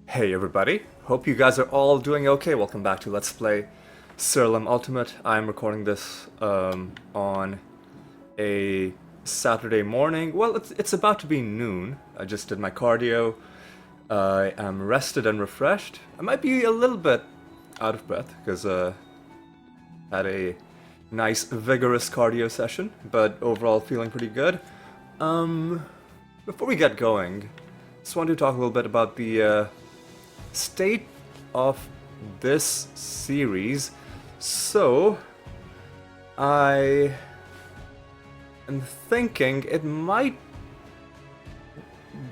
Hey everybody, hope you guys are all doing okay. Welcome back to Let's Play Siralim Ultimate. I'm recording this on a Saturday morning. Well, it's about to be noon. I just did my cardio. I am rested and refreshed. I might be a little bit out of breath because had a nice vigorous cardio session, but overall feeling pretty good. Before we get going, just want to talk a little bit about the state of this series. So, I am thinking it might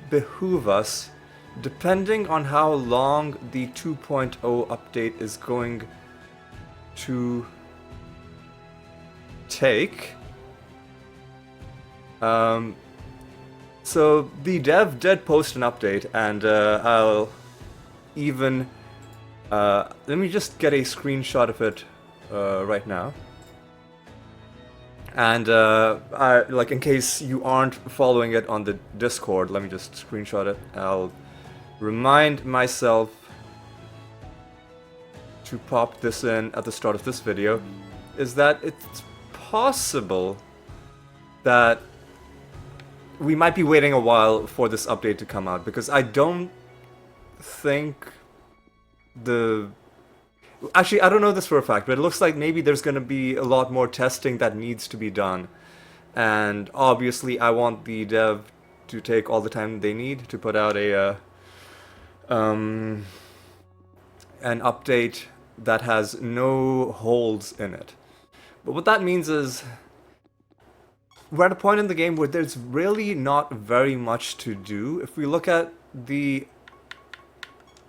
behoove us, depending on how long the 2.0 update is going to take. So the dev did post an update, and I'll even let me just get a screenshot of it right now. And like in case you aren't following it on the Discord, let me just screenshot it. I'll remind myself to pop this in at the start of this video. Is that it's possible that we might be waiting a while for this update to come out, because I don't think actually, I don't know this for a fact, but it looks like maybe there's going to be a lot more testing that needs to be done. And obviously I want the dev to take all the time they need to put out an update that has no holes in it. But what that means is we're at a point in the game where there's really not very much to do. If we look at the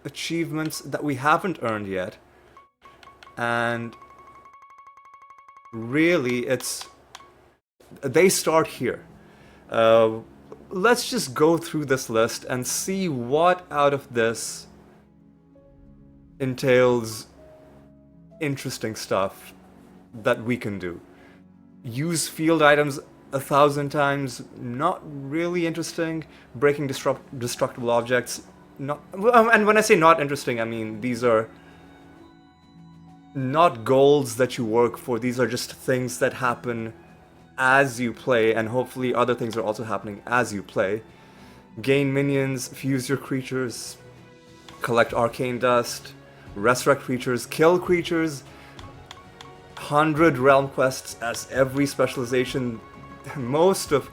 achievements that we haven't earned yet, and really they start here. Let's just go through this list and see what out of this entails interesting stuff that we can do. Use field items 1,000 times, not really interesting. Breaking destructible objects, not. And when I say not interesting, I mean these are not goals that you work for. These are just things that happen as you play, and hopefully other things are also happening as you play. Gain minions, fuse your creatures, collect arcane dust, resurrect creatures, kill creatures. 100 realm quests as every specialization. Most of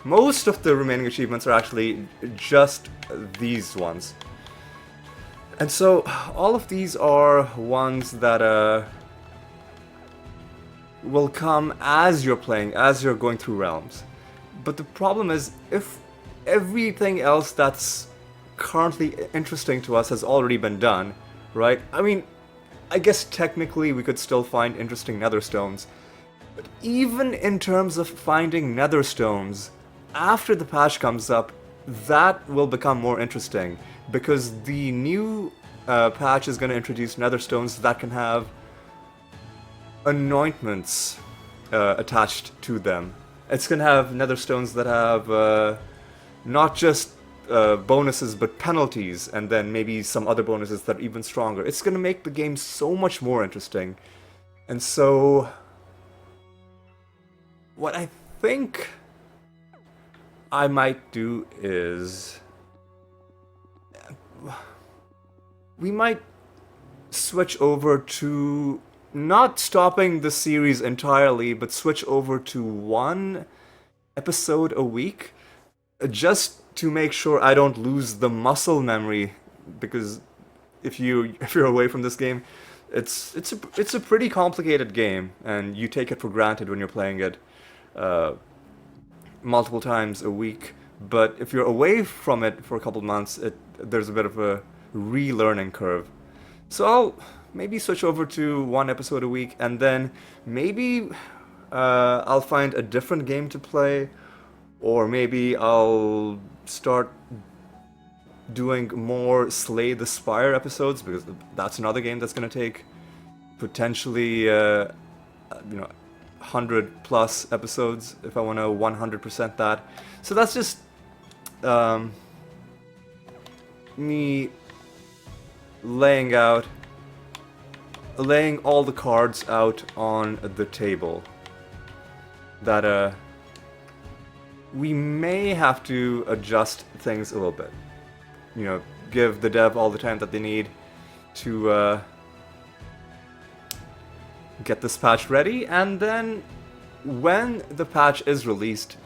the remaining achievements are actually just these ones. And so all of these are ones that will come as you're playing, as you're going through realms. But the problem is, if everything else that's currently interesting to us has already been done, right? I mean, I guess technically we could still find interesting nether stones. But even in terms of finding nether stones, after the patch comes up, that will become more interesting, because the new patch is going to introduce nether stones that can have anointments attached to them. It's going to have nether stones that have not just bonuses but penalties, and then maybe some other bonuses that are even stronger. It's going to make the game so much more interesting. And so what I think I might do is we might switch over to not stopping the series entirely, but switch over to one episode a week, just to make sure I don't lose the muscle memory. Because if you're away from this game, it's a pretty complicated game, and you take it for granted when you're playing it multiple times a week. But if you're away from it for a couple months, there's a bit of a relearning curve. So I'll maybe switch over to one episode a week, and then maybe I'll find a different game to play, or maybe I'll start doing more Slay the Spire episodes, because that's another game that's going to take potentially 100 plus episodes if I want to 100% that. So that's just me laying all the cards out on the table. That we may have to adjust things a little bit. You know, give the dev all the time that they need to get this patch ready, and then when the patch is released,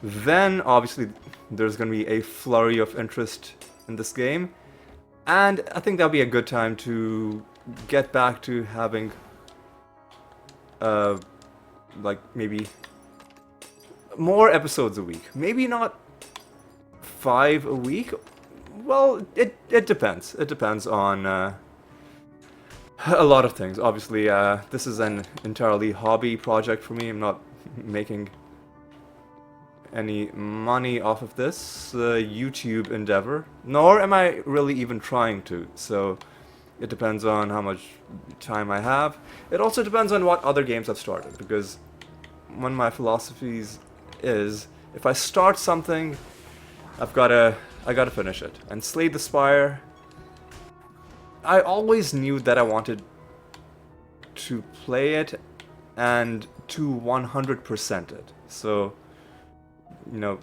then obviously there's going to be a flurry of interest in this game, and I think that'll be a good time to get back to having like maybe more episodes a week. Maybe not 5 a week. Well, it depends. It depends on a lot of things. Obviously, this is an entirely hobby project for me. I'm not making any money off of this YouTube endeavor, nor am I really even trying to. So it depends on how much time I have. It also depends on what other games I've started, because one of my philosophies is if I start something, I gotta finish it. And Slay the Spire, I always knew that I wanted to play it and to 100% it. So, you know,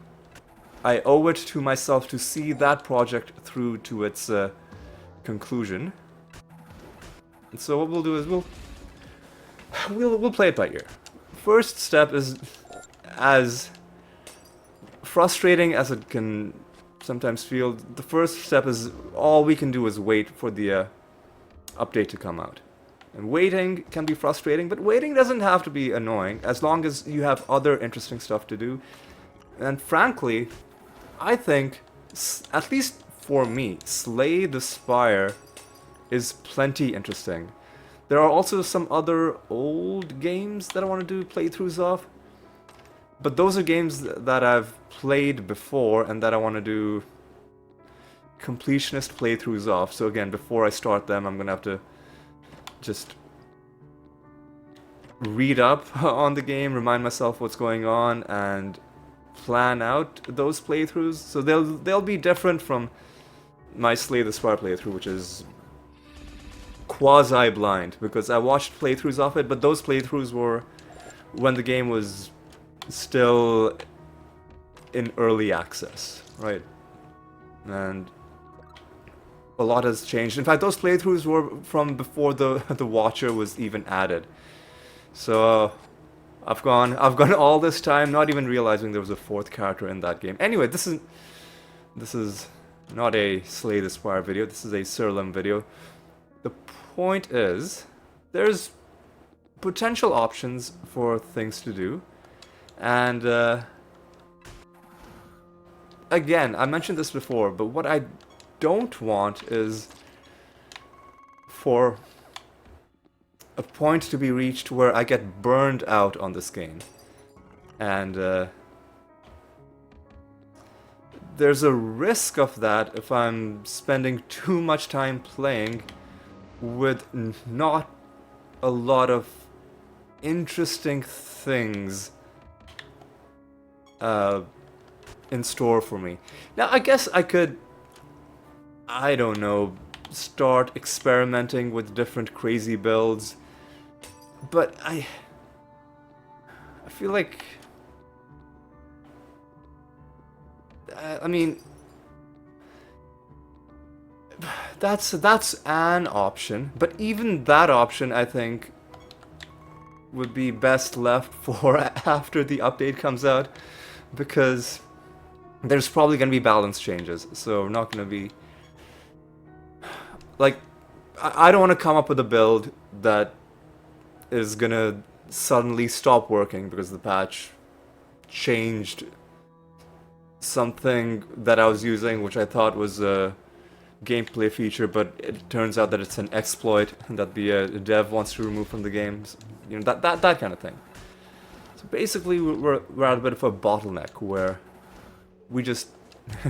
I owe it to myself to see that project through to its conclusion. And so what we'll do is we'll play it by ear. First step is, as frustrating as it can sometimes feel, the first step is all we can do is wait for the update to come out. And waiting can be frustrating, but waiting doesn't have to be annoying as long as you have other interesting stuff to do. And frankly, I think, at least for me, Slay the Spire is plenty interesting. There are also some other old games that I want to do playthroughs of, but those are games that I've played before and that I want to do completionist playthroughs of. So again, before I start them, I'm gonna have to just read up on the game, remind myself what's going on, and plan out those playthroughs. So they'll be different from my Slay the Spire playthrough, which is quasi-blind, because I watched playthroughs of it, but those playthroughs were when the game was still in early access, right? And a lot has changed. In fact, those playthroughs were from before the Watcher was even added. So I've gone all this time not even realizing there was a fourth character in that game. Anyway, this is not a Slay the Spire video. This is a Siralim video. The point is, there's potential options for things to do, and again, I mentioned this before, but what I don't want is for a point to be reached where I get burned out on this game. And there's a risk of that if I'm spending too much time playing with not a lot of interesting things in store for me. Now, I guess I could, I don't know, start experimenting with different crazy builds, but I feel like, I mean, that's an option, but even that option, I think, would be best left for after the update comes out, because there's probably going to be balance changes, so we're not going to be, like, I don't want to come up with a build that is going to suddenly stop working because the patch changed something that I was using, which I thought was a gameplay feature, but it turns out that it's an exploit that the dev wants to remove from the games. You know, that kind of thing. So basically, we're at a bit of a bottleneck where we just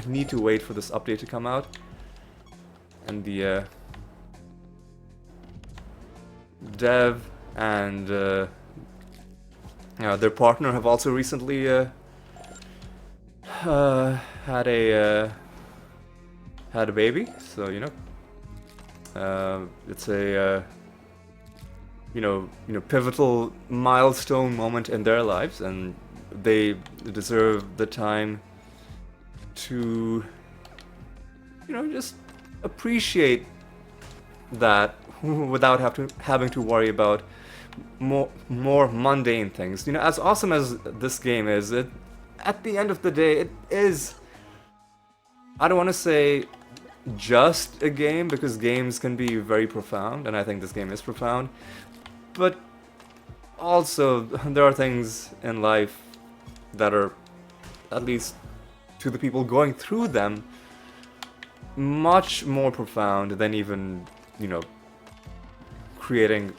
need to wait for this update to come out, and the dev and their partner have also recently had a baby, so you know, It's a pivotal milestone moment in their lives, and they deserve the time to just appreciate that without having to worry about more mundane things. As awesome as this game is, at the end of the day, it is, I don't want to say just a game, because games can be very profound, and I think this game is profound, but also there are things in life that are, at least to the people going through them, much more profound than even, creating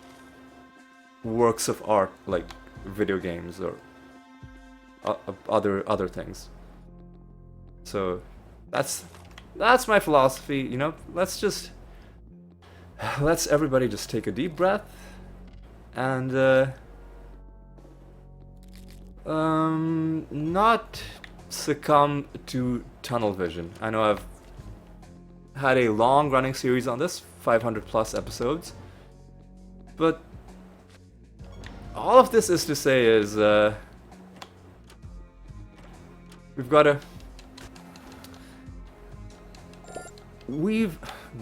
works of art like video games or other things. So that's my philosophy. Let's everybody just take a deep breath and not succumb to tunnel vision. I know I've had a long running series on this, 500 plus episodes, but all of this is to say is we've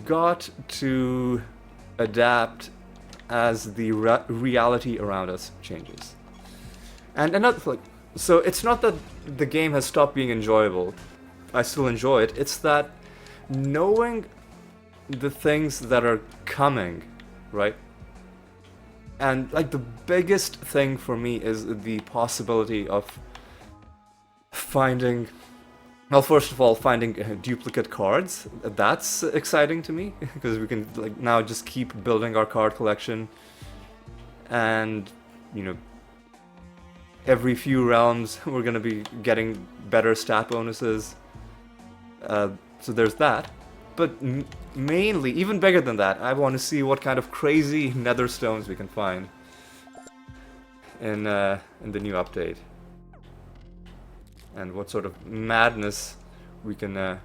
got to adapt as the reality around us changes. And another, so it's not that the game has stopped being enjoyable. I still enjoy it. It's that knowing the things that are coming, right? And the biggest thing for me is the possibility of finding, well, first of all, finding duplicate cards. That's exciting to me, because we can now just keep building our card collection, and every few realms we're gonna be getting better stat bonuses. So there's that. But mainly, even bigger than that, I want to see what kind of crazy nether stones we can find in the new update, and what sort of madness we can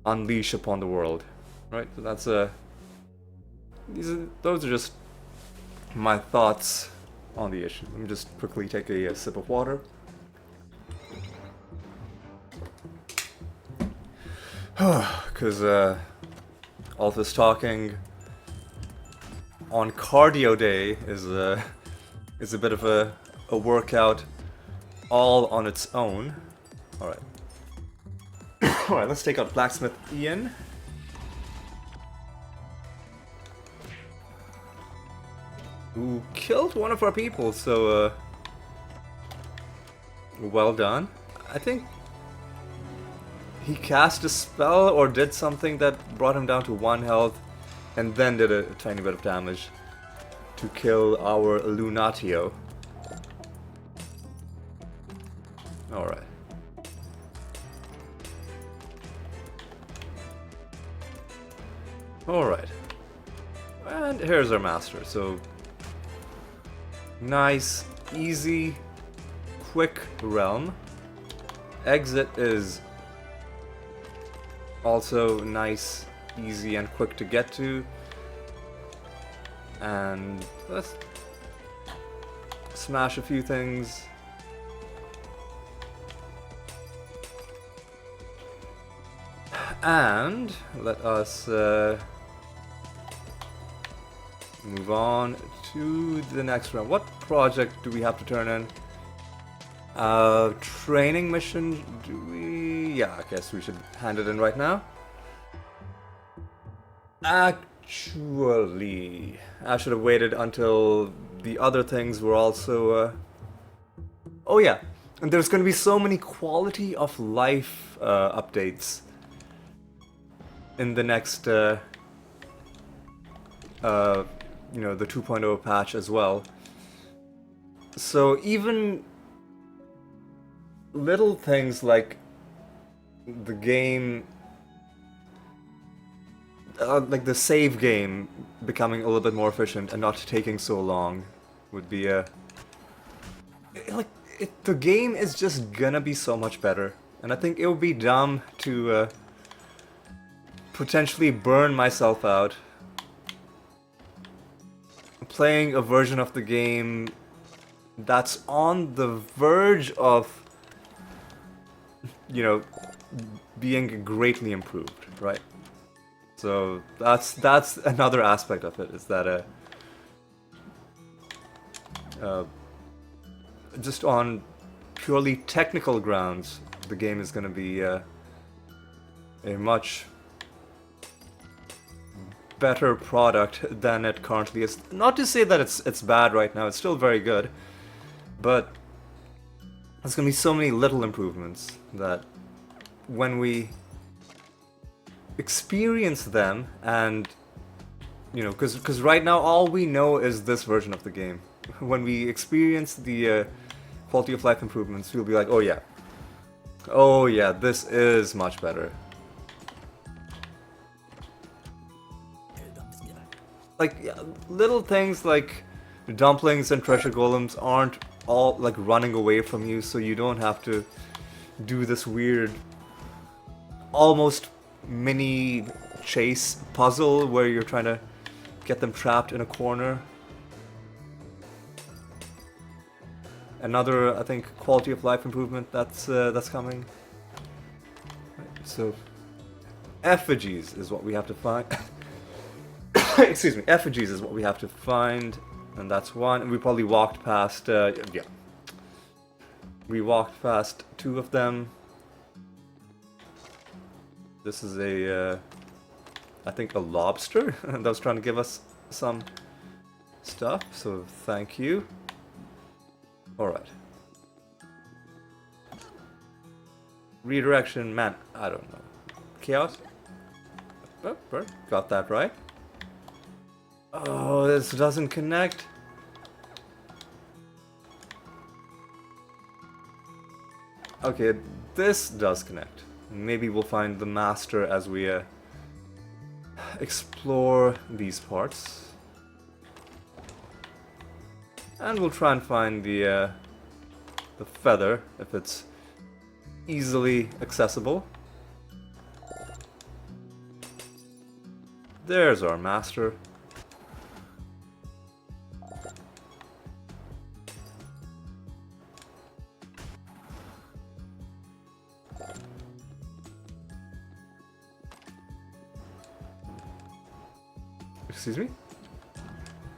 unleash upon the world, right? So that's those are just my thoughts on the issue. Let me just quickly take a sip of water. Because all this talking on cardio day is a bit of a workout all on its own. Alright. Alright, let's take out Blacksmith Ian. Who killed one of our people, so well done. I think he cast a spell or did something that brought him down to 1 health, and then did a tiny bit of damage to kill our Lunatio. Alright. Alright. And here's our master, so nice, easy, quick realm. Exit is also nice, easy, and quick to get to. And let's smash a few things. And let us move on to the next round. What project do we have to turn in? Training mission, do we? Yeah, I guess we should hand it in right now. Actually, I should have waited until the other things were also, oh yeah, and there's going to be so many quality of life updates in the next, the 2.0 patch as well. So even little things like the game, like the save game becoming a little bit more efficient and not taking so long would be the game is just gonna be so much better, and I think it would be dumb to potentially burn myself out playing a version of the game that's on the verge of, you know, being greatly improved, right? So that's another aspect of it, is that just on purely technical grounds, the game is going to be a much better product than it currently is. Not to say that it's bad right now, it's still very good, but there's gonna be so many little improvements that when we experience them, and you know, because right now all we know is this version of the game. When we experience the quality of life improvements, we'll be like, oh yeah, this is much better. Like, yeah, little things like dumplings and treasure golems aren't all like running away from you, so you don't have to do this weird, almost mini chase puzzle where you're trying to get them trapped in a corner. Another, I think, quality of life improvement that's coming. Right, so, effigies is what we have to find. Excuse me, effigies is what we have to find, and that's one. And we probably walked past, yeah. We walked past 2 of them. This is a, I think a lobster that was trying to give us some stuff, so thank you. Alright. Redirection, man, I don't know. Chaos? Oh, got that right. Oh, this doesn't connect. Okay, this does connect. Maybe we'll find the master as we explore these parts. And we'll try and find the feather, if it's easily accessible. There's our master. Excuse me?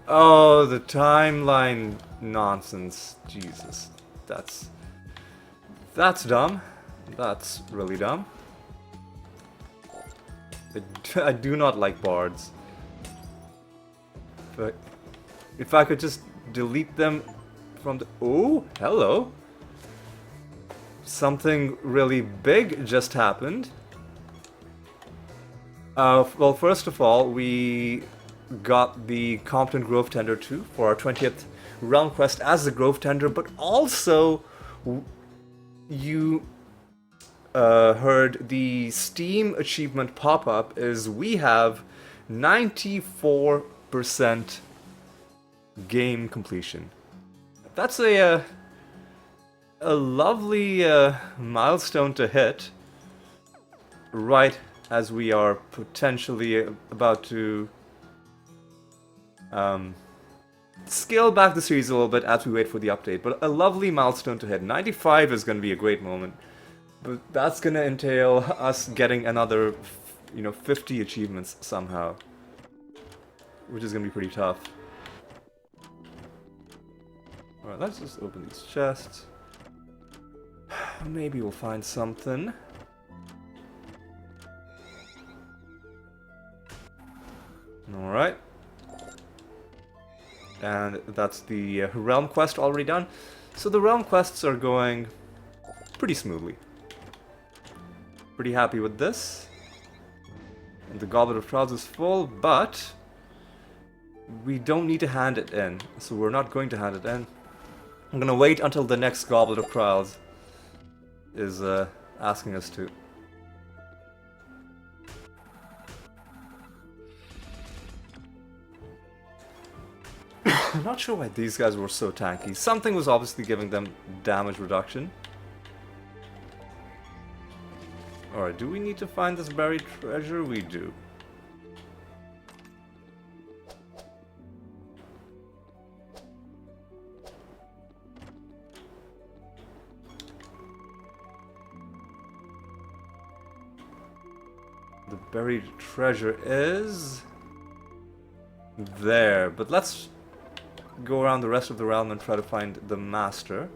Oh, the timeline nonsense. Jesus. That's dumb. That's really dumb. I do not like bards. But if I could just delete them from the... Oh, hello. Something really big just happened. Well, first of all, we got the Compton Grove Tender 2 for our 20th realm quest as the Grove Tender, but also you heard the Steam achievement pop up is we have 94% game completion. That's a lovely milestone to hit right as we are potentially about to scale back the series a little bit as we wait for the update, but a lovely milestone to hit. 95 is going to be a great moment, but that's going to entail us getting another, 50 achievements somehow, which is going to be pretty tough. Alright, let's just open these chests. Maybe we'll find something. Alright. And that's the realm quest already done. So the realm quests are going pretty smoothly. Pretty happy with this. And the Goblet of Trials is full, but we don't need to hand it in. So we're not going to hand it in. I'm gonna wait until the next Goblet of Trials is asking us to. I'm not sure why these guys were so tanky. Something was obviously giving them damage reduction. Alright. Alright, do we need to find this buried treasure? We do. The buried treasure is there, but let's go around the rest of the realm and try to find the master.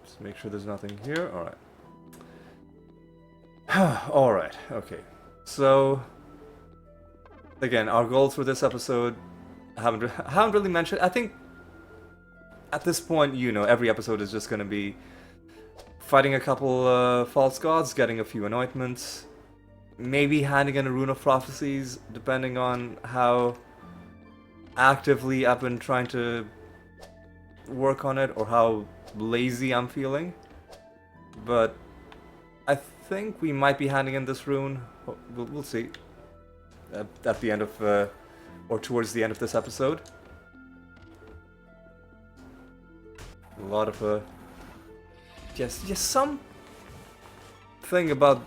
Just make sure there's nothing here. Alright. Alright, okay. So, again, our goals for this episode I haven't really mentioned. I think at this point, you know, every episode is just going to be fighting a couple false gods, getting a few anointments, maybe handing in a rune of prophecies, depending on how actively I've been trying to work on it or how lazy I'm feeling. But I think we might be handing in this rune. We'll see at the end of or towards the end of this episode. A lot of yes, some thing about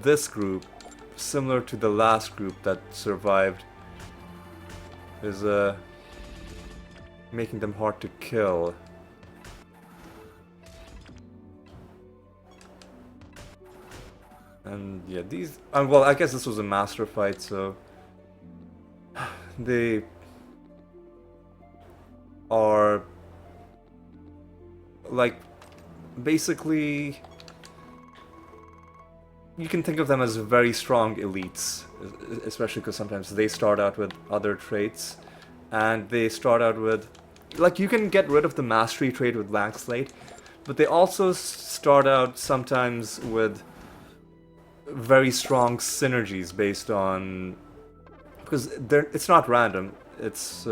this group, similar to the last group that survived, is making them hard to kill. And yeah, these. Well, I guess this was a master fight, so they are like basically you can think of them as very strong elites, especially because sometimes they start out with other traits, and they start out with, like, you can get rid of the mastery trait with blank slate, but they also start out sometimes with very strong synergies based on, because it's not random, it's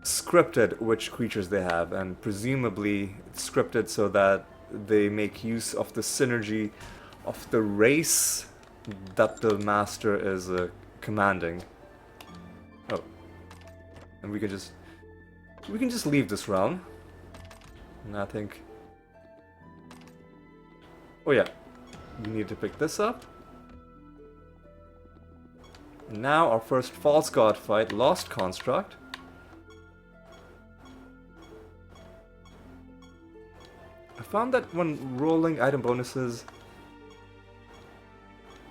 scripted which creatures they have, and presumably it's scripted so that they make use of the synergy of the race that the master is commanding. Oh, and we can just leave this realm, and I think, oh yeah, we need to pick this up. Now our first false god fight, Lost Construct. I found that when rolling item bonuses,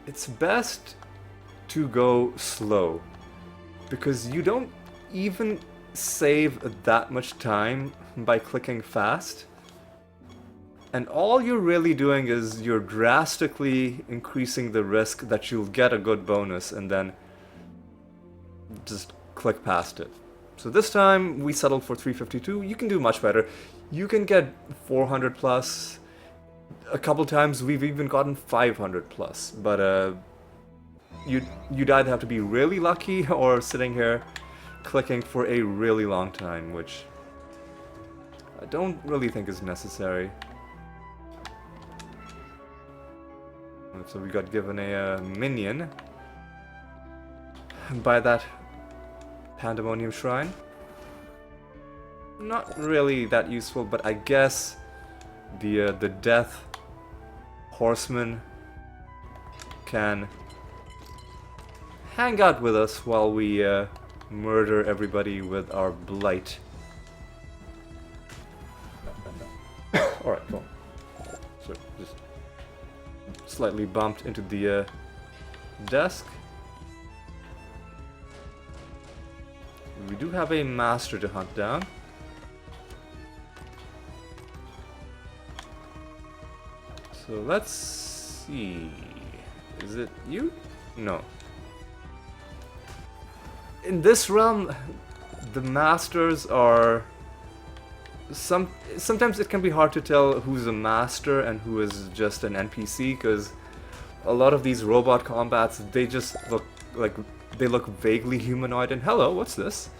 it's best to go slow, because you don't even save that much time by clicking fast, and all you're really doing is you're drastically increasing the risk that you'll get a good bonus and then just click past it. So this time we settled for 352. You can do much better. You can get 400 plus. A couple times we've even gotten 500 plus. But you'd either have to be really lucky or sitting here clicking for a really long time, which I don't really think is necessary. So we got given a minion by that Pandemonium Shrine. Not really that useful, but I guess the Death Horseman can hang out with us while we murder everybody with our blight. Alright, cool. So just slightly bumped into the desk. We do have a master to hunt down. So let's see. Is it you? No. In this realm, the masters are sometimes it can be hard to tell who's a master and who is just an NPC, because a lot of these robot combats, they just look like they look vaguely humanoid. And hello, what's this?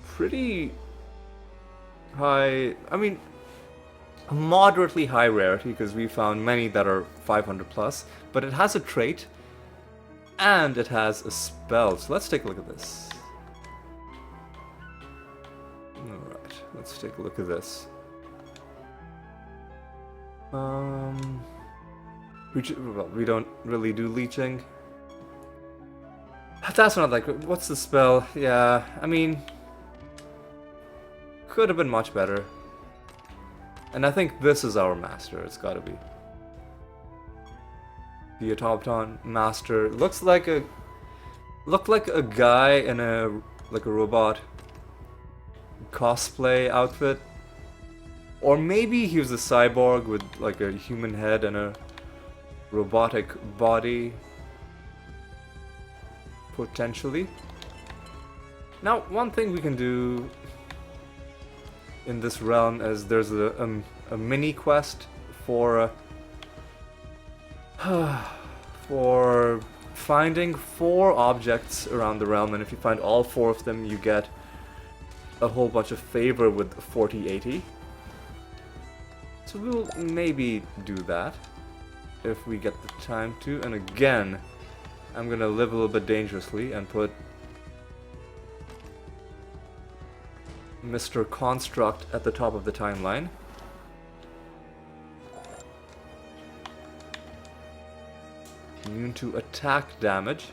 Pretty high, I mean, moderately high rarity, because we found many that are 500 plus, but it has a trait, And it has a spell, so let's take a look at this. Alright, let's take a look at this. Well, we don't really do leeching. That's not like, what's the spell? Yeah, I mean, could have been much better. And I think this is our master, it's gotta be. The automaton master looks like a guy in a robot cosplay outfit, or maybe he was a cyborg with like a human head and a robotic body, potentially. Now, one thing we can do in this realm is there's a mini quest for for finding 4 objects around the realm, and if you find all 4 of them, you get a whole bunch of favor with 4080. So we'll maybe do that if we get the time to. And again, I'm gonna live a little bit dangerously and put Mr. Construct at the top of the timeline. Immune to attack damage.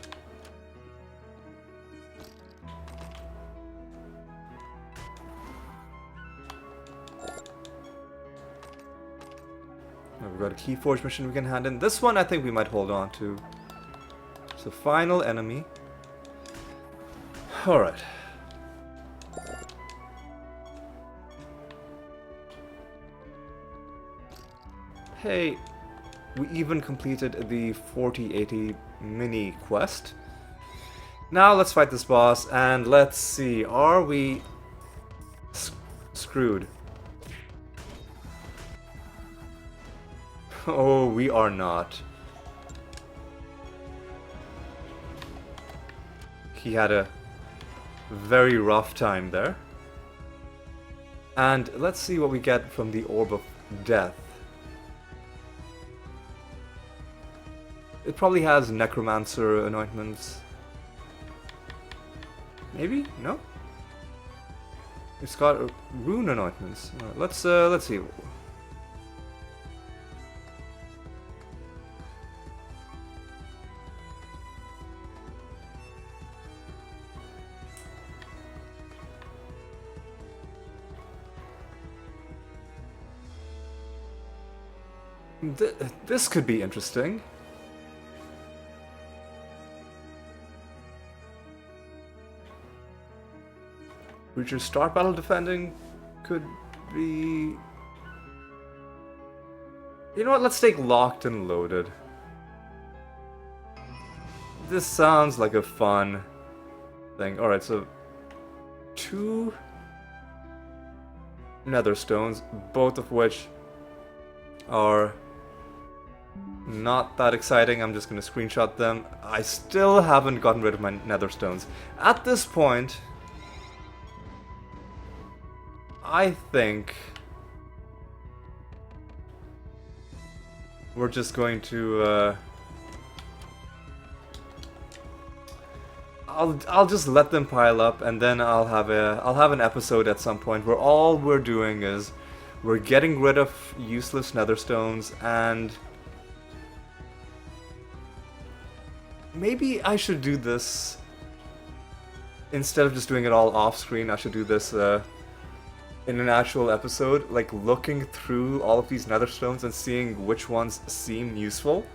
We've got a Keyforge mission we can hand in. This one I think we might hold on to. So final enemy. Alright. Hey, we even completed the 4080 mini quest. Now let's fight this boss, and let's see, are we screwed? Oh, we are not. He had a very rough time there. And let's see what we get from the Orb of Death. It probably has Necromancer anointments. Maybe? No? It's got rune anointments. Right, let's see. This could be interesting. Creature start battle defending could be... You know what, let's take locked and loaded. This sounds like a fun thing. Alright, so 2 nether stones, both of which are not that exciting. I'm just gonna screenshot them. I still haven't gotten rid of my nether stones. At this point, I think we're just going to I'll just let them pile up, and then I'll have an episode at some point where all we're doing is we're getting rid of useless nether stones, and maybe I should do this instead of just doing it all off screen. I should do this in an actual episode, like looking through all of these nether stones and seeing which ones seem useful.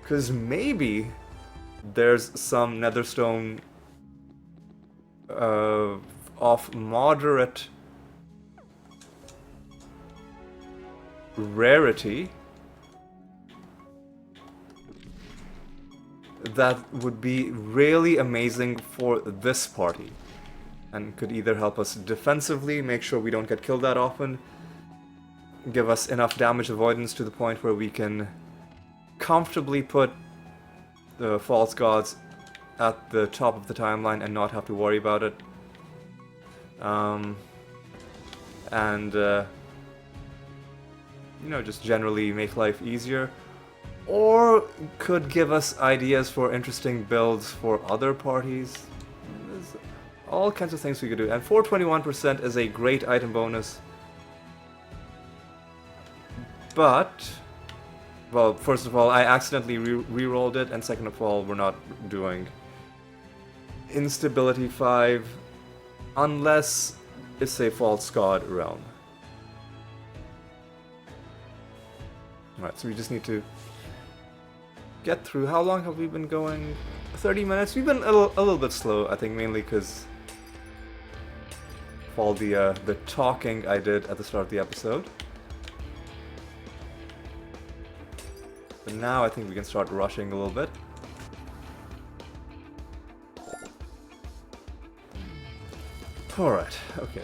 Because maybe there's some nether stone of moderate rarity that would be really amazing for this party, and could either help us defensively, make sure we don't get killed that often, give us enough damage avoidance to the point where we can comfortably put the false gods at the top of the timeline and not have to worry about it. And you know, just generally make life easier. or could give us ideas for interesting builds for other parties. There's all kinds of things we could do. And 421% is a great item bonus. But, well, first of all, I accidentally re-rolled it, and second of all, we're not doing instability 5 unless it's a false god realm. Alright, so we just need to get through. How long have we been going? 30 minutes? We've been a little bit slow, I think, mainly because of all the talking I did at the start of the episode. But now I think we can start rushing a little bit. Alright, okay.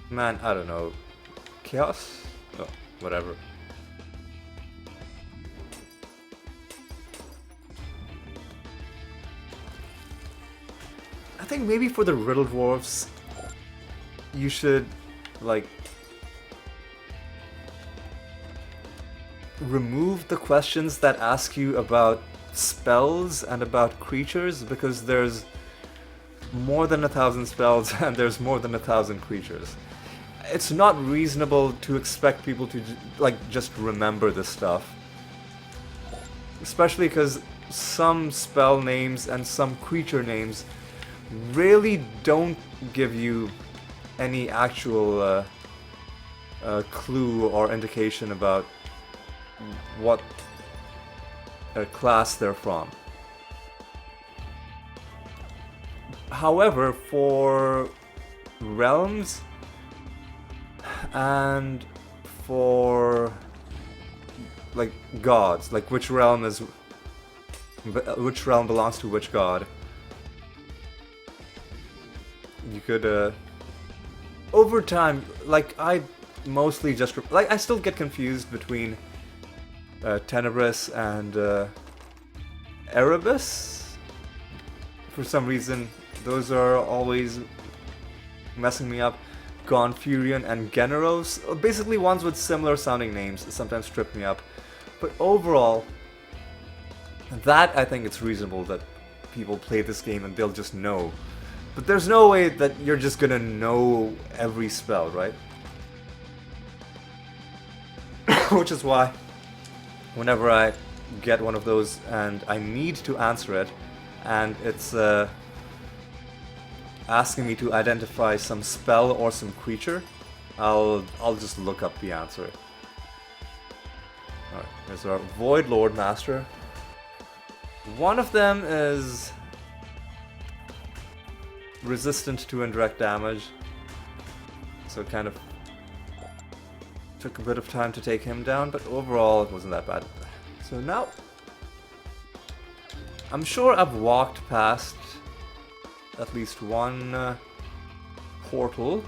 Man, I don't know. Chaos? Oh, whatever. I think maybe for the Riddle Dwarfs, you should, like, remove the questions that ask you about spells and about creatures, because there's more than 1,000 spells and there's more than 1,000 creatures. It's not reasonable to expect people to just remember this stuff, especially because some spell names and some creature names really don't give you any actual clue or indication about what class they're from. However, for realms and for like gods, like which realm belongs to which god, you could over time, like I mostly just I still get confused between Tenebris and Erebus. For some reason, those are always messing me up. Gonfurion and Generos, basically ones with similar sounding names, sometimes trip me up. But overall, that I think it's reasonable that people play this game and they'll just know. But there's no way that you're just gonna know every spell, right? Which is why, whenever I get one of those and I need to answer it, and it's asking me to identify some spell or some creature, I'll just look up the answer. Alright, here's our Void Lord Master. One of them is resistant to indirect damage, so it kind of took a bit of time to take him down, but overall it wasn't that bad. So now, I'm sure I've walked past at least one portal.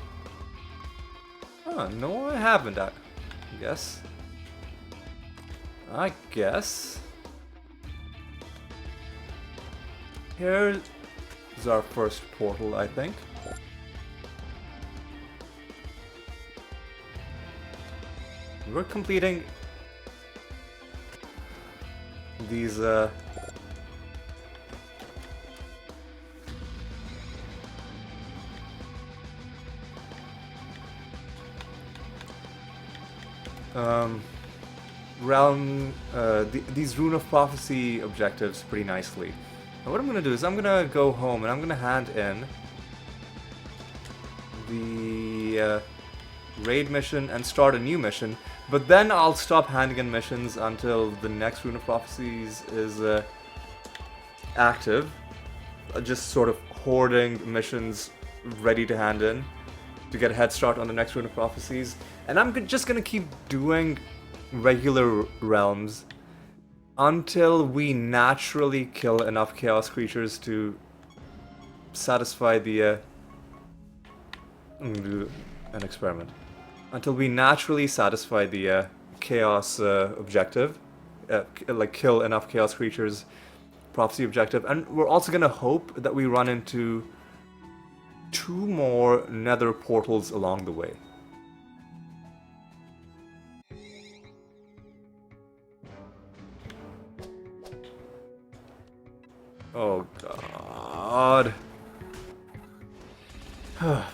Oh, no I haven't, I guess. Here's our first portal, I think. We're completing these these Rune of Prophecy objectives pretty nicely. Now what I'm gonna do is I'm gonna go home and I'm gonna hand in the raid mission and start a new mission, but then I'll stop handing in missions until the next Rune of Prophecies is active. Just sort of hoarding missions ready to hand in to get a head start on the next Rune of Prophecies. And I'm just gonna keep doing regular realms until we naturally kill enough chaos creatures to satisfy the I'm gonna do an experiment. Until we naturally satisfy the chaos objective, like kill enough chaos creatures prophecy objective. And we're also gonna hope that we run into 2 more nether portals along the way. Oh god.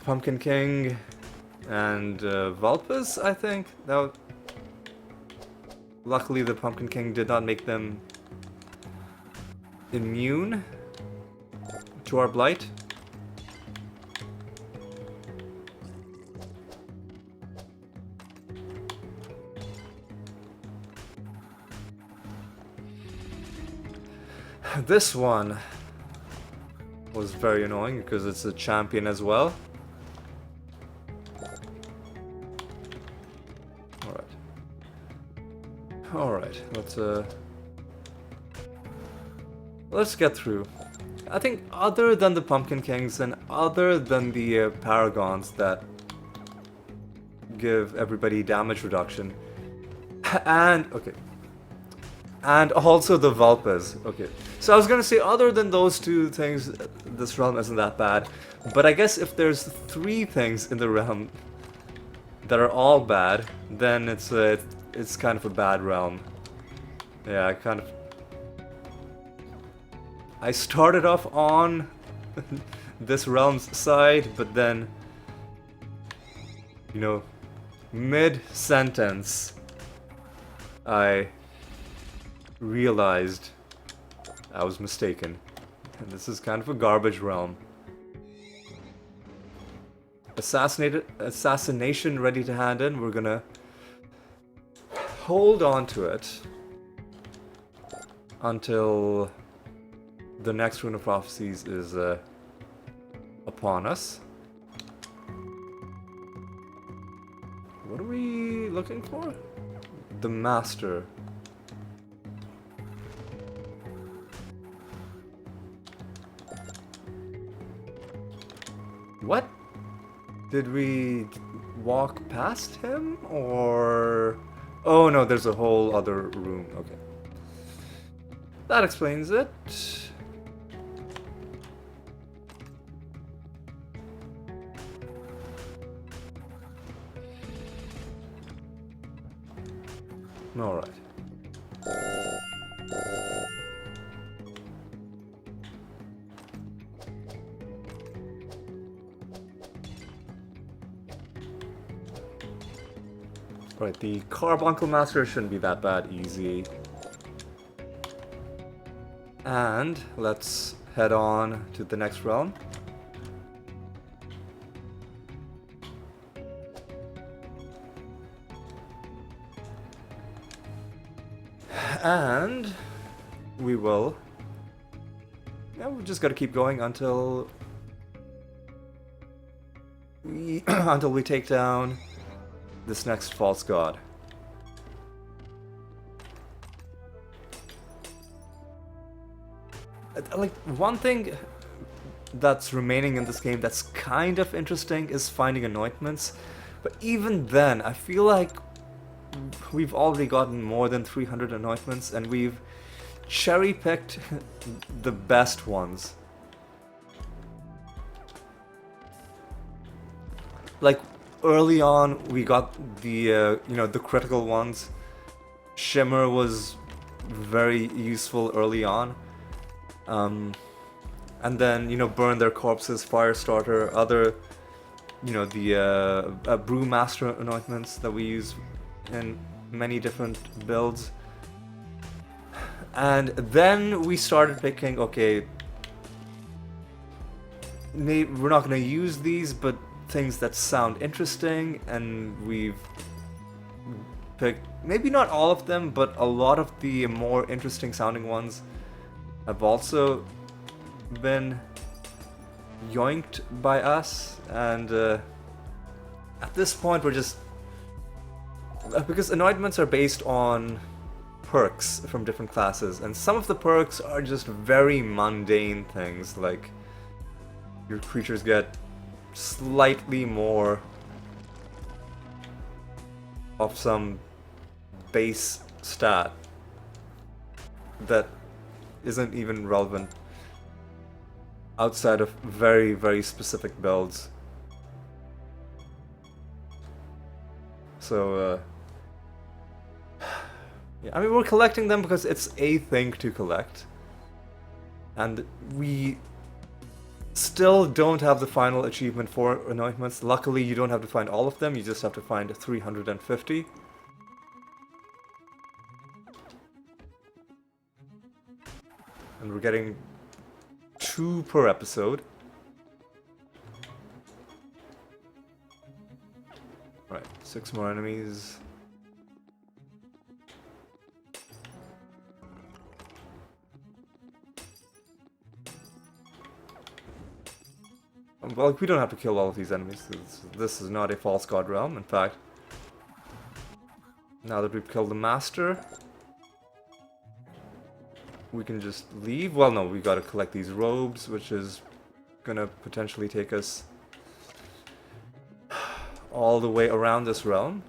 Pumpkin King and Vulpes, I think. That luckily the Pumpkin King did not make them immune to our blight. This one was very annoying because it's a champion as well. Alright, let's get through. I think other than the Pumpkin Kings and other than the Paragons that give everybody damage reduction, and also the Vulpes. Okay, so I was gonna say other than those 2 things, this realm isn't that bad. But I guess if there's 3 things in the realm that are all bad, then it's kind of a bad realm. Yeah, I started off on this realm's side, but then, you know, mid-sentence, I realized I was mistaken. And this is kind of a garbage realm. Assassination ready to hand in. We're gonna hold on to it until the next Rune of Prophecies is upon us. What are we looking for? The Master. What? Did we walk past him, or... Oh no, there's a whole other room. Okay. That explains it. Alright. Right, the Carbuncle Master shouldn't be that bad, easy. And let's head on to the next realm. And we will... Yeah, we just gotta keep going until we take down this next false god. Like, one thing that's remaining in this game that's kind of interesting is finding anointments, but even then, I feel like we've already gotten more than 300 anointments, and we've cherry-picked the best ones. Like, early on, we got the, the critical ones. Shimmer was very useful early on. And then, burn their corpses, Firestarter, other, the Brewmaster anointments that we use in many different builds. And then we started picking, okay, we're not going to use these, but things that sound interesting, and we've picked, maybe not all of them, but a lot of the more interesting sounding ones have also been yoinked by us. And at this point we're just, because anointments are based on perks from different classes, and some of the perks are just very mundane things, like your creatures get slightly more of some base stat that isn't even relevant. outside of very, very specific builds. So, yeah, I mean, we're collecting them because it's a thing to collect. And we still don't have the final achievement for anointments. Luckily, you don't have to find all of them, you just have to find 350. And we're getting 2 per episode. Right, 6 more enemies. Well, we don't have to kill all of these enemies. This is not a false god realm, in fact. Now that we've killed the master, we can just leave. Well, no, we gotta collect these robes, which is gonna potentially take us all the way around this realm.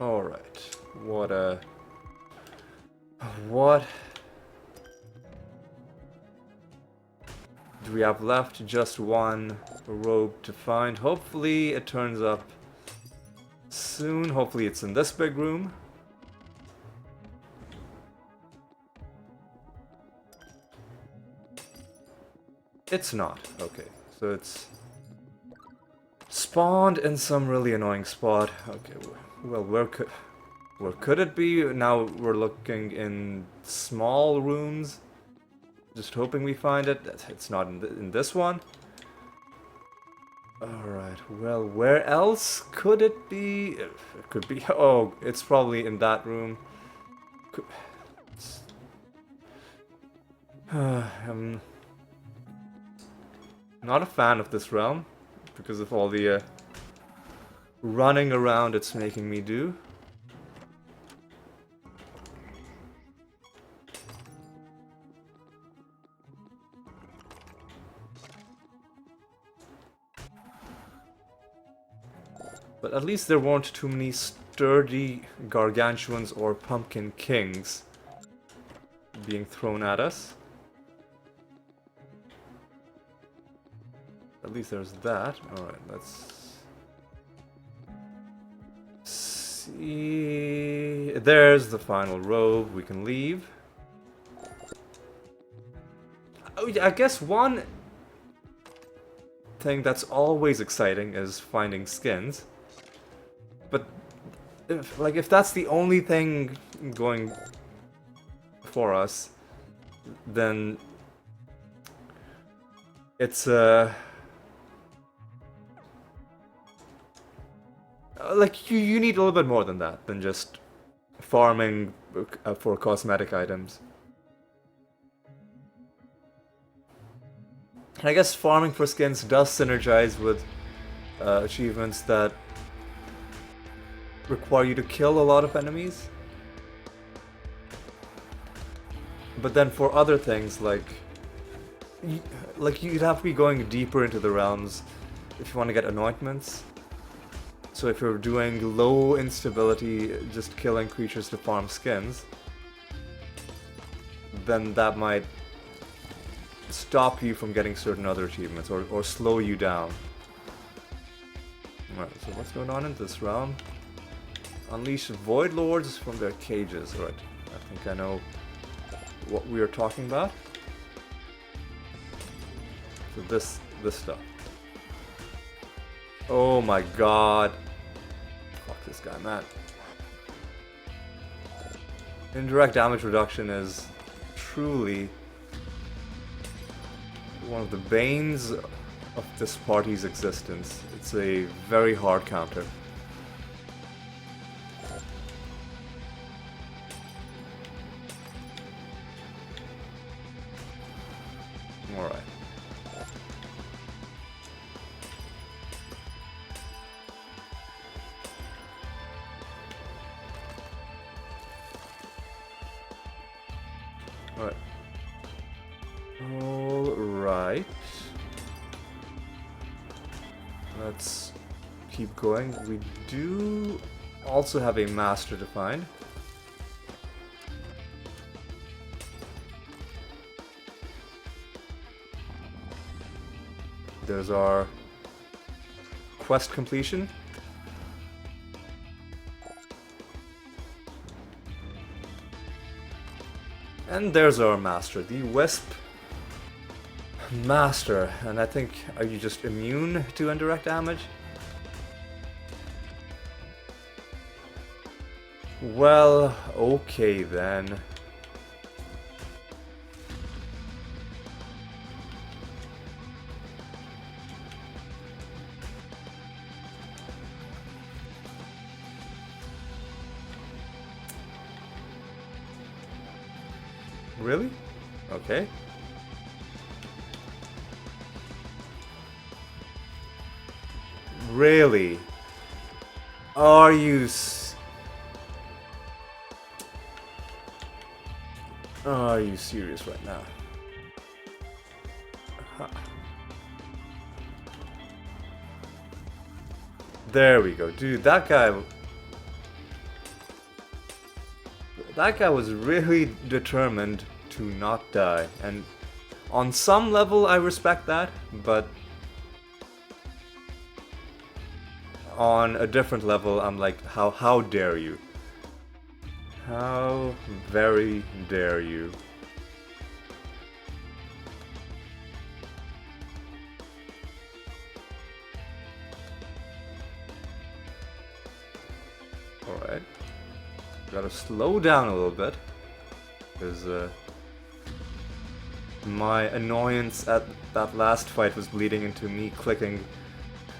Alright, what do we have left? Just 1 robe to find. Hopefully it turns up soon. Hopefully it's in this big room. It's not. Okay, so it's spawned in some really annoying spot. Okay, well, where could it be? Now we're looking in small rooms, just hoping we find it. It's not in this one. Alright, well, where else could it be? It could be... Oh, it's probably in that room. I'm not a fan of this realm, because of all the running around it's making me do. But at least there weren't too many sturdy gargantuans or pumpkin kings being thrown at us. At least there's that. Alright, let's see. There's the final robe. We can leave. Oh yeah, I guess one thing that's always exciting is finding skins. But if that's the only thing going for us, then it's like you need a little bit more than that, than just farming for cosmetic items. And I guess farming for skins does synergize with achievements that require you to kill a lot of enemies. But then for other things, like you'd have to be going deeper into the realms if you want to get anointments. So if you're doing low instability, just killing creatures to farm skins, then that might stop you from getting certain other achievements, or slow you down. Alright, so what's going on in this realm? Unleash Void Lords from their cages. Right, I think I know what we are talking about. So this stuff. Oh my god. Fuck this guy, man. Indirect damage reduction is truly one of the banes of this party's existence. It's a very hard counter. Alright. Alright. Alright. Let's keep going. We do also have a master to find. There's our quest completion. And there's our master, the Wisp Master. And I think, are you just immune to indirect damage? Well, okay then. Really? Okay. Really? Are you Are you serious right now? Huh. There we go. Dude, that guy was really determined to not die, and on some level I respect that, but on a different level I'm like, how dare you? How very dare you? Alright. Gotta slow down a little bit, because my annoyance at that last fight was bleeding into me clicking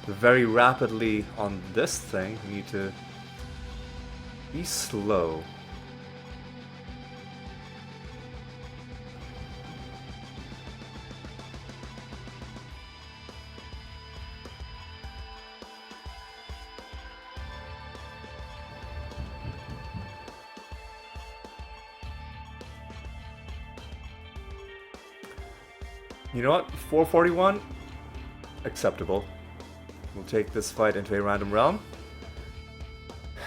very rapidly on this thing. You need to be slow. You know what? 441? Acceptable. We'll take this fight into a random realm.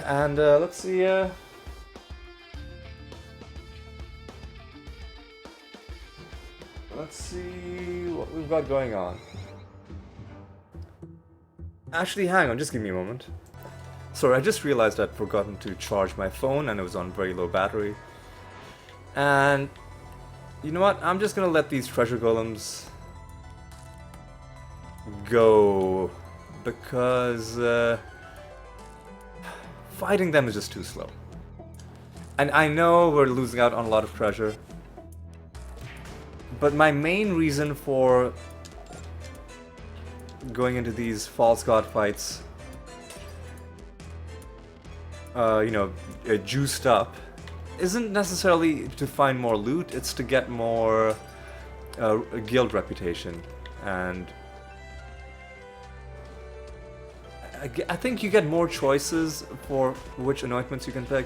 And let's see. Let's see what we've got going on. Actually, hang on, just give me a moment. Sorry, I just realized I'd forgotten to charge my phone and it was on very low battery. And you know what? I'm just gonna let these treasure golems go, because fighting them is just too slow. And I know we're losing out on a lot of treasure, but my main reason for going into these false god fights, juiced up, isn't necessarily to find more loot, it's to get more guild reputation. And I think you get more choices for which anointments you can pick.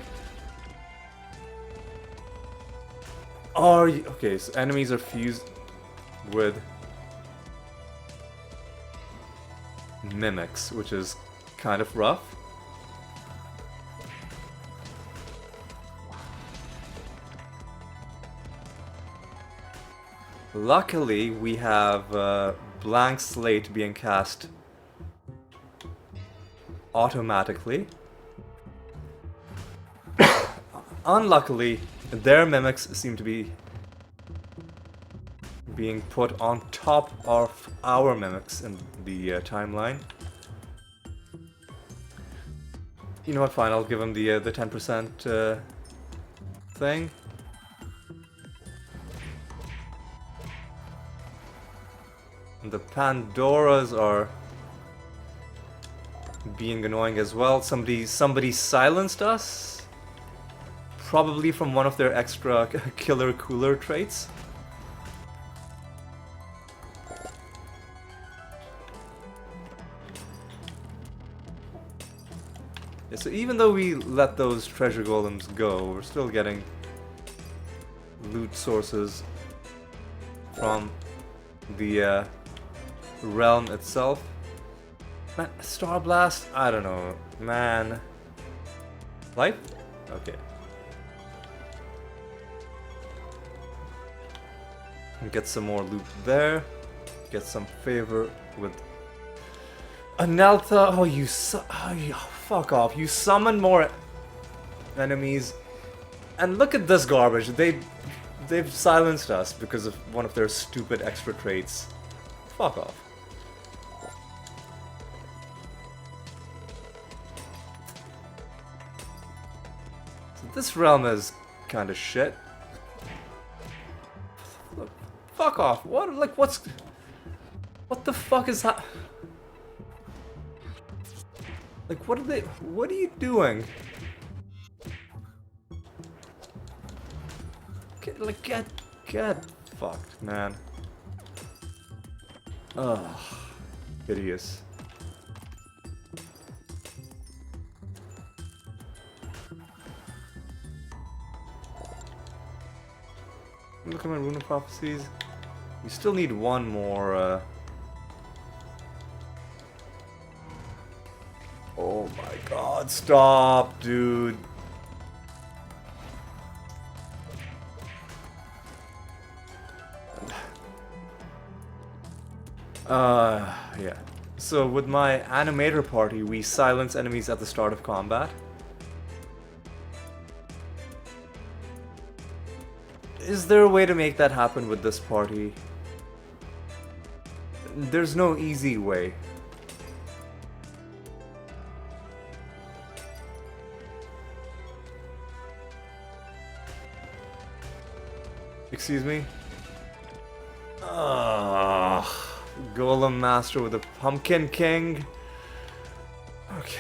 Okay, so enemies are fused with mimics, which is kind of rough. Luckily, we have Blank Slate being cast automatically. Unluckily, their mimics seem to be being put on top of our mimics in the timeline. You know what, fine, I'll give them the 10% thing. The Pandoras are being annoying as well. Somebody silenced us, probably from one of their extra killer cooler traits. Yeah, so even though we let those treasure golems go, we're still getting loot sources from the realm itself. Man, Star Blast? I don't know. Man. Life? Okay. Get some more loot there. Get some favor with Aneltha. Oh, fuck off. You summon more enemies. And look at this garbage. They've silenced us because of one of their stupid extra traits. Fuck off. So this realm is kind of shit. Look, fuck off. What? Like, what the fuck is that? Like, what are you doing? Get fucked, man. Ugh. Hideous. Look at my Rune of Prophecies. We still need one more, Oh my god, stop, dude. Yeah. So with my animator party, we silence enemies at the start of combat. Is there a way to make that happen with this party? There's no easy way. Excuse me? Golem Master with a Pumpkin King? Okay.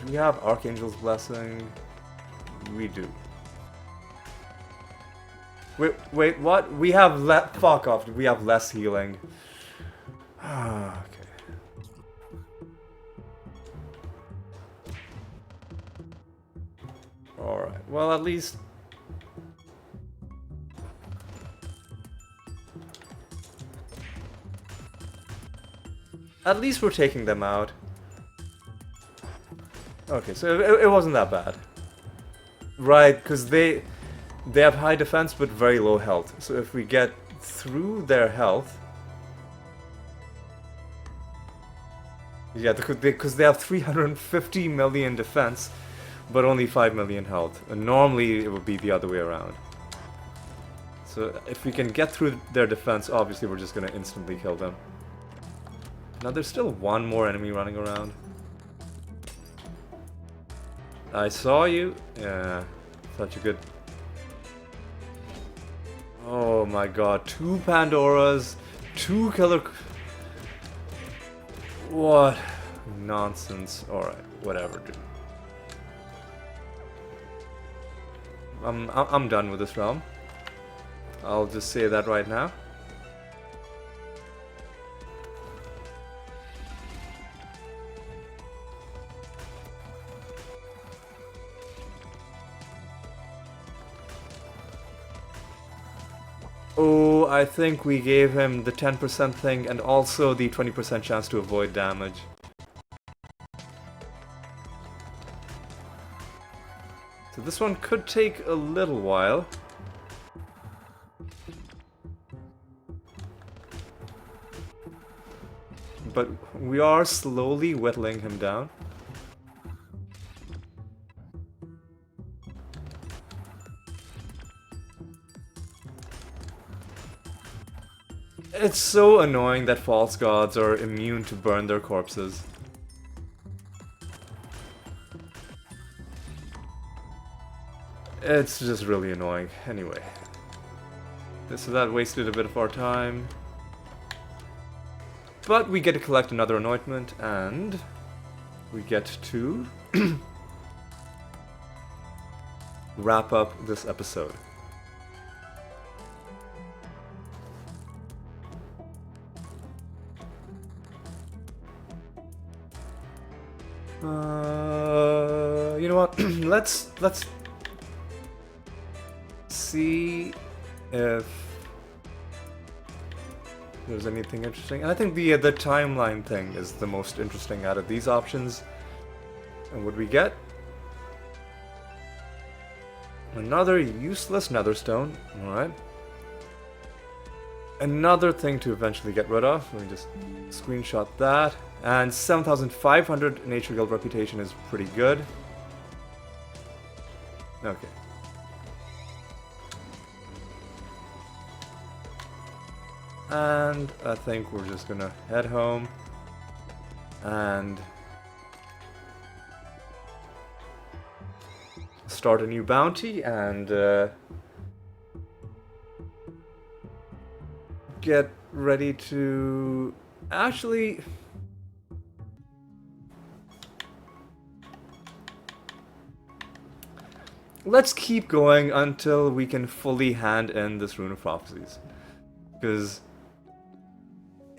Do we have Archangel's Blessing? We do. Wait, what? We have fuck off, we have less healing. Okay. Alright, well at least... At least we're taking them out. Okay, so it wasn't that bad. Right, because they have high defense but very low health. So if we get through their health... Yeah, because they have 350 million defense, but only 5 million health. And normally it would be the other way around. So if we can get through their defense, obviously we're just going to instantly kill them. Now there's still one more enemy running around. I saw you. Yeah, such a good... Oh my god, 2 Pandoras, 2 killer... What? Nonsense. Alright, whatever, dude. I'm done with this realm. I'll just say that right now. Oh, I think we gave him the 10% thing and also the 20% chance to avoid damage. So this one could take a little while. But we are slowly whittling him down. It's so annoying that false gods are immune to burn their corpses. It's just really annoying. Anyway. So that wasted a bit of our time. But we get to collect another anointment, and we get to wrap up this episode. you know what? let's see if there's anything interesting. And I think the timeline thing is the most interesting out of these options. And what we get? Another useless nether stone. Alright. Another thing to eventually get rid of. Let me just screenshot that. And 7,500 Nature Guild reputation is pretty good. Okay. And I think we're just gonna head home and start a new bounty and get ready to actually let's keep going until we can fully hand in this Rune of Prophecies, because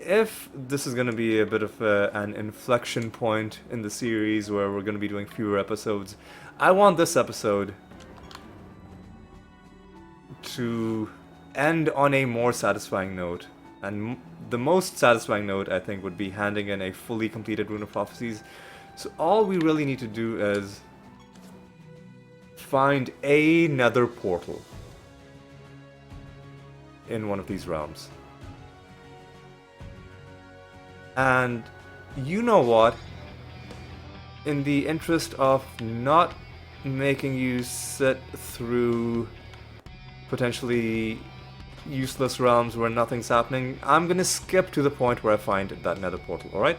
if this is going to be a bit of an inflection point in the series where we're going to be doing fewer episodes, I want this episode to end on a more satisfying note. And the most satisfying note, I think, would be handing in a fully completed Rune of Prophecies. So all we really need to do is find a nether portal in one of these realms. And you know what? In the interest of not making you sit through potentially useless realms where nothing's happening, I'm gonna skip to the point where I find that nether portal, alright?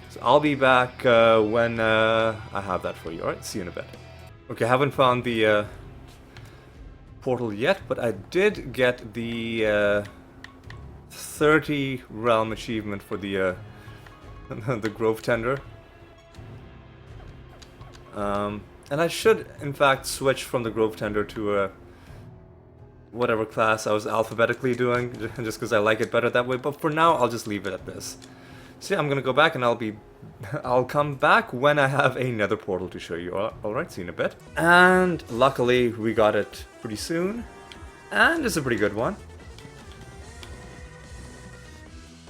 So I'll be back when I have that for you, alright? See you in a bit. Okay, I haven't found the portal yet, but I did get the 30 realm achievement for the the Grove Tender. And I should, in fact, switch from the Grove Tender to whatever class I was alphabetically doing, just because I like it better that way. But for now, I'll just leave it at this. So yeah, I'm gonna go back and I'll come back when I have a nether portal to show you. Alright, see you in a bit. And luckily, we got it pretty soon. And it's a pretty good one.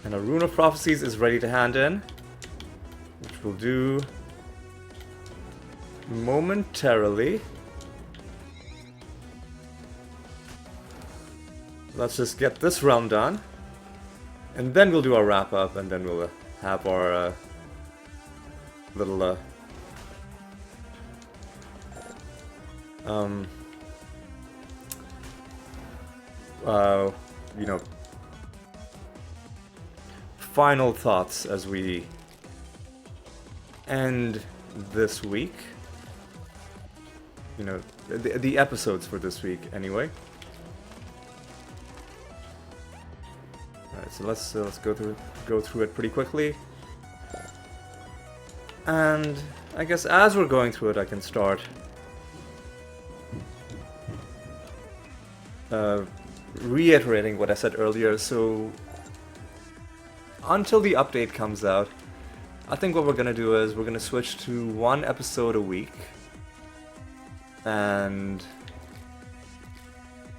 And a Rune of Prophecies is ready to hand in, which we'll do momentarily. Let's just get this realm done, and then we'll do our wrap up, and then we'll have our little you know, final thoughts as we end this week. You know, the episodes for this week, anyway. All right, so let's go through it pretty quickly. And I guess as we're going through it, I can start reiterating what I said earlier. So until the update comes out, I think what we're gonna do is we're gonna switch to one episode a week. And,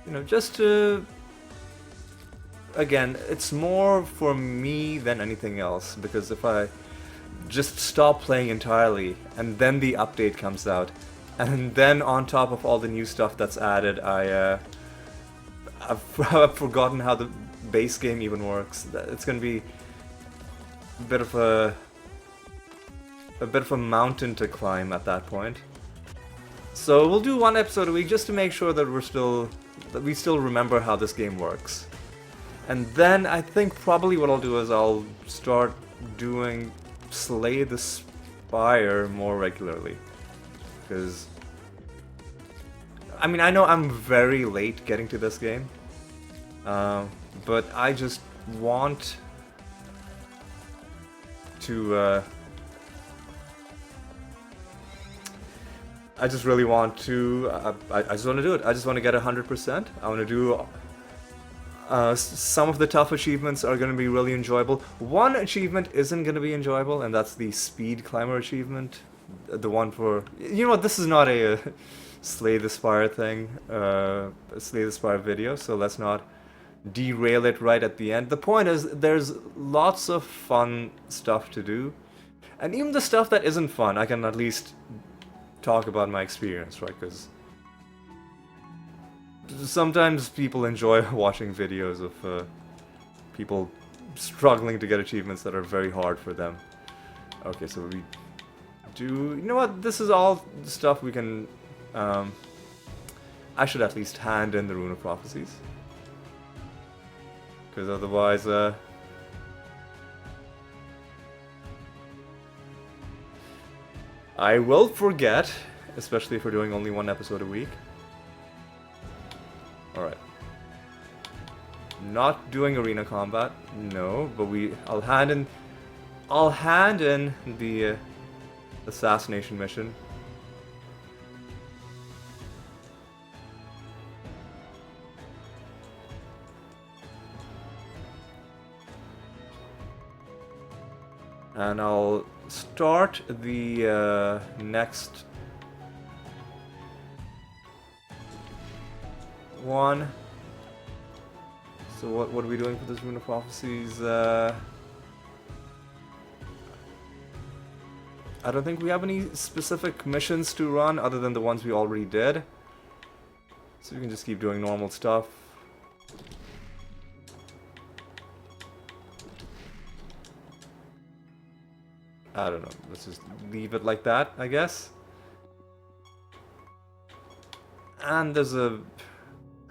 you know, just to, again, it's more for me than anything else, because if I just stop playing entirely and then the update comes out, and then on top of all the new stuff that's added, I've forgotten how the base game even works. It's gonna be a bit of a mountain to climb at that point. So we'll do one episode a week just to make sure that we still remember how this game works. And then I think probably what I'll do is I'll start doing Slay the Spire more regularly. Because, I mean, I know I'm very late getting to this game, but I just want to I just really want to, I just want to do it. I just want to get 100%. I want to do, some of the tough achievements are going to be really enjoyable. One achievement isn't going to be enjoyable, and that's the Speed Climber achievement. the one for, you know what, this is not a Slay the Spire thing, Slay the Spire video, so let's not derail it right at the end. The point is, there's lots of fun stuff to do, and even the stuff that isn't fun, I can at least talk about my experience, right? Because sometimes people enjoy watching videos of people struggling to get achievements that are very hard for them. Okay, so we do... You know what? This is all stuff we can... I should at least hand in the Rune of Prophecies. Because otherwise... I will forget, especially if we're doing only one episode a week. Alright. Not doing arena combat, no, but I'll hand in the assassination mission. And I'll start the next one. So what are we doing for this Rune of Prophecies? I don't think we have any specific missions to run other than the ones we already did. So we can just keep doing normal stuff. I don't know, let's just leave it like that, I guess. And there's a...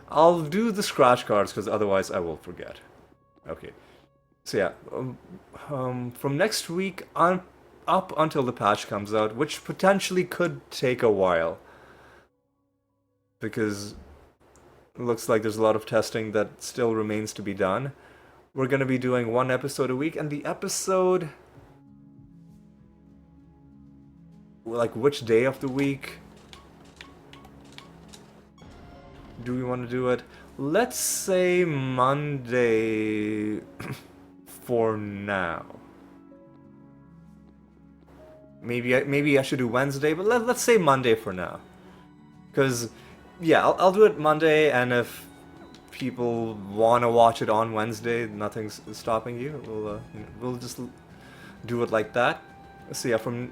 I'll do the scratch cards because otherwise I will forget. Okay. So yeah, from next week on up until the patch comes out, which potentially could take a while. Because it looks like there's a lot of testing that still remains to be done. We're going to be doing one episode a week, and the episode... Like, which day of the week do we want to do it? Let's say Monday for now. Maybe I should do Wednesday, but let's say Monday for now. Because, yeah, I'll do it Monday, and if people want to watch it on Wednesday, nothing's stopping you. We'll just do it like that. So yeah, for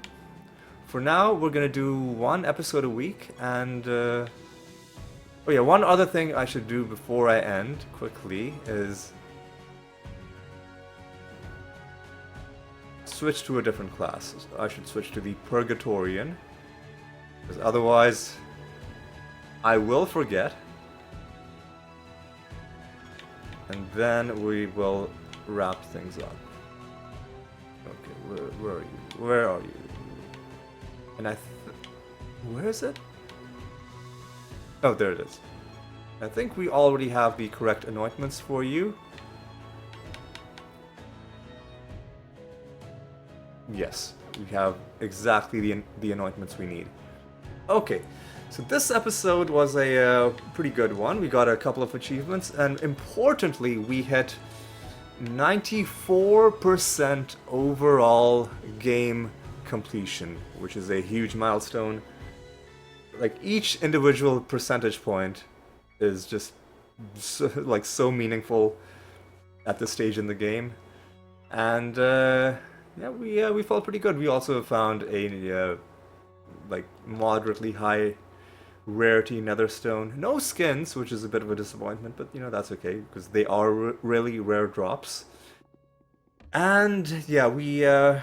now, we're gonna do one episode a week, and oh yeah, one other thing I should do before I end quickly is switch to a different class. I should switch to the Purgatorian, because otherwise I will forget, and then we will wrap things up. Okay, where are you? Where are you? And where is it? Oh, there it is. I think we already have the correct anointments for you. Yes, we have exactly the anointments we need. Okay, so this episode was a pretty good one. We got a couple of achievements, and importantly, we hit 94% overall game completion, which is a huge milestone. Like, each individual percentage point is just so meaningful at this stage in the game, and yeah, we felt pretty good. We also found a like moderately high rarity netherstone. No skins, which is a bit of a disappointment, but you know, that's okay because they are really rare drops. And yeah, we are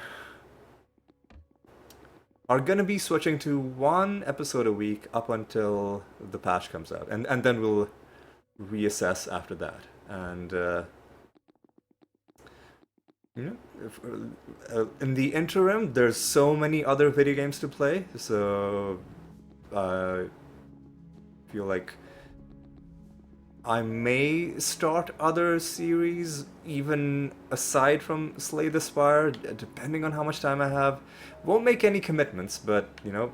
gonna be switching to one episode a week up until the patch comes out, and then we'll reassess after that. And you know, in the interim, there's so many other video games to play, so I feel like I may start other series even aside from Slay the Spire, depending on how much time I have. Won't make any commitments, but you know,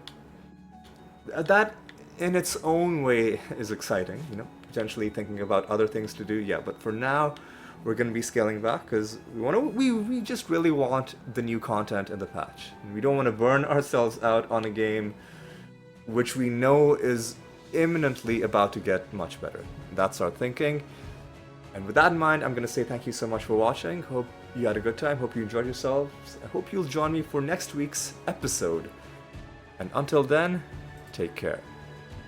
that in its own way is exciting, you know, potentially thinking about other things to do. Yeah, but for now, we're going to be scaling back because we just really want the new content in the patch. We don't want to burn ourselves out on a game which we know is imminently about to get much better. That's our thinking. And with that in mind, I'm going to say thank you so much for watching. Hope you had a good time. Hope you enjoyed yourselves. I hope you'll join me for next week's episode. And until then, take care.